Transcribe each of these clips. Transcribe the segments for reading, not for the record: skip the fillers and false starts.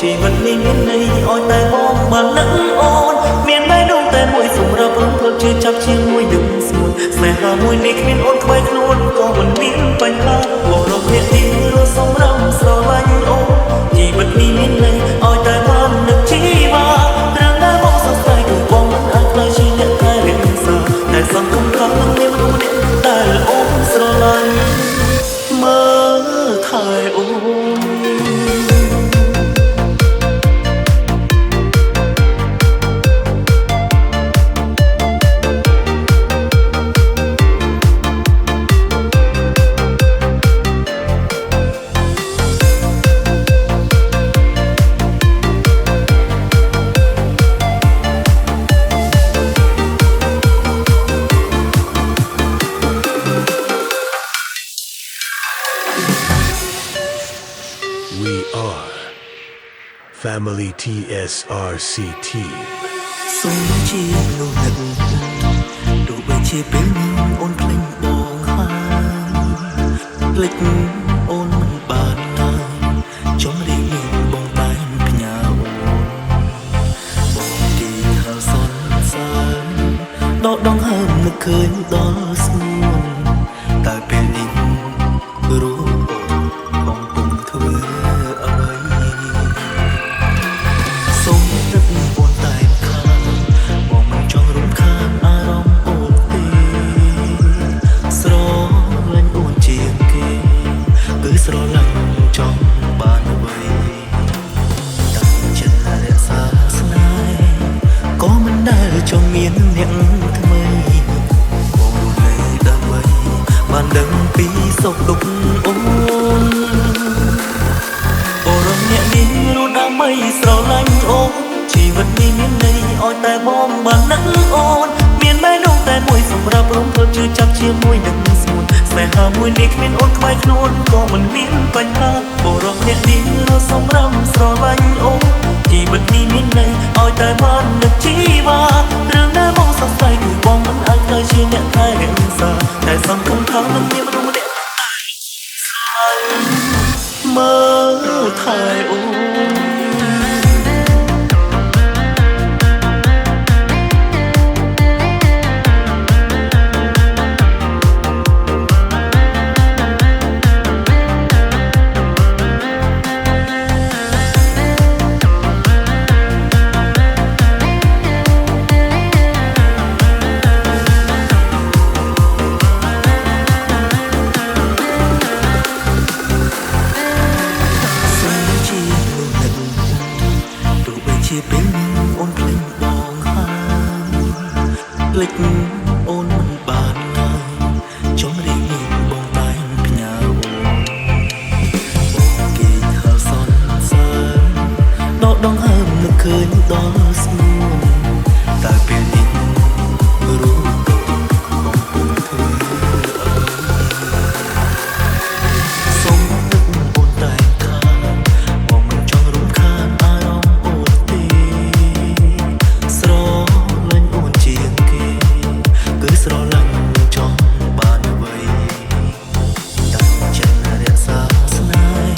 ชีวิตนี้មានន័យឲ្យតែបងបាននឹកអូនមានតែដងតែមួយសម្រាប់រំភើបជឿចាប់ជាមួយនឹងស្មួនស្នេហាមួយនេះគ្មានអូនក្បែរខ្លួនក៏មិនមានបញ្ហាបរោះអ្នកទីរស់សម្រាប់ស្រឡាញ់អូនជីវិតនេះមានន័យឲ្យតែបាននឹកជីវ៉ារឿងដែលបងសង្ស័យគឺបងមិនអាចខ្លាចជាអ្នកថែរក្សាតែសង្ឃឹមថានឹងមានមនុស្សអ្នកដែលអូនស្រឡាញ់មើលថែអូនWe are Family TSRC Team សូមជាមនុស្សនឹកទោះបីជាពេលនេះអូនភ្លេចបងហើយភ្លេចអូនមិនបានឡើយចង់រៀងនេះបងតែងផ្ញើអូនបងទីថាសន្សើរដកដងហើមនឹកឃើញដល់ស្មួនតែពេលនេះរូបបងពុំធ្វើអ្វីសូមទឹកអូនតែខាងបងមិនចង់រំខានអារម្មណ៍អូនទេស្រឡាញ់អូនជាងគេគឺស្រឡាញ់ចង់បានអ្វីតាំងចិត្តរក្សាស្នេហ៍ក៏មិនដែលចង់មានអ្នកថ្មីបងនៅដើម្បីបានដឹងពីសុខទុក្ខអូនអូរអ្នកនេះរស់ដើម្បីស្រឡាញ់អូនជីវិតនេះមានន័យឲ្យតែបងបាននឹកអូនមានតែដងតែមួយសម្រាប់រំភើបជឿចាប់ជាមួយនឹងស្មួនស្នេហាមួយនេះគ្មានអូនក្បែរខ្លួនក៏មិនមានបញ្ហាអូរអ្នកនេះរស់សម្រាប់ស្រឡាញ់អូនជីវិតនេះមានន័យឲ្យតែបាននឹកជីវ៉ារឿងដែលបងសង្ស័យគឺបងមិនអាចខ្លាចជាអ្នកថែរក្សាតែសង្ឃឹមថានឹងមានមនុស្សម្នាក់មើលថែអូនពេលនេះអូនភ្លេចបងហើយភ្លេចអូនមិនបានឡើយចង់រៀងនេះបងតែងផ្ញើអូនគេថាសន្សើរដកដងហើមនឹកឃើញដល់ស្មួនតែពេលនេះរូបបងពុំធ្វើសូមទឹកអូនតែងខាងបងមិនចង់រំខានអារម្មណ៍អូនស្រឡាញ់អូនជាងគេគឺស្រឡាញ់ចង់បានអ្វីតាំងចិត្តរក្សាស្នេហ៍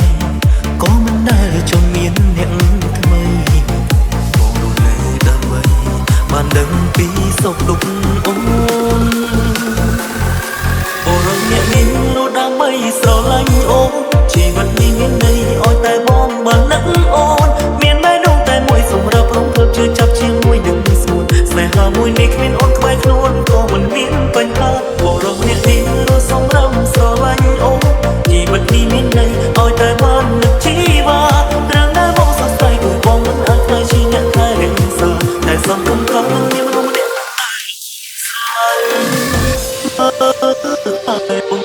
ក៏មិនដែលចង់មានអ្នកថ្មីបងរស់នៅដើម្បីបានដឹងពីសុខទុក្ខអូនអូរអ្នកនេះរស់ដើម្បីស្រឡាញ់អូនជីវិតនេះមានន័យឲ្យតែបងបាននឹកអូនមានតែដងតែមួយសម្រាប់រំភើបជឿចាប់ជាមួយនឹងស្មួនស្នេហាមួយនេះគ្មានអូនក្បែរខ្លួនក៏មិនមានបញ្ហាបរោះអ្នកនេះរស់សម្រាប់ស្រឡាញ់អូនជីវិតនេះមានន័យឲ្យតែបាននឹកជីវ៉ារឿងដែលបងសង្ស័យគឺបងមិនអាចខ្លាចជាអ្នកថែរក្សាតែសង្ឃឹមថានឹងមានមនុស្សម្នាក់តែអូន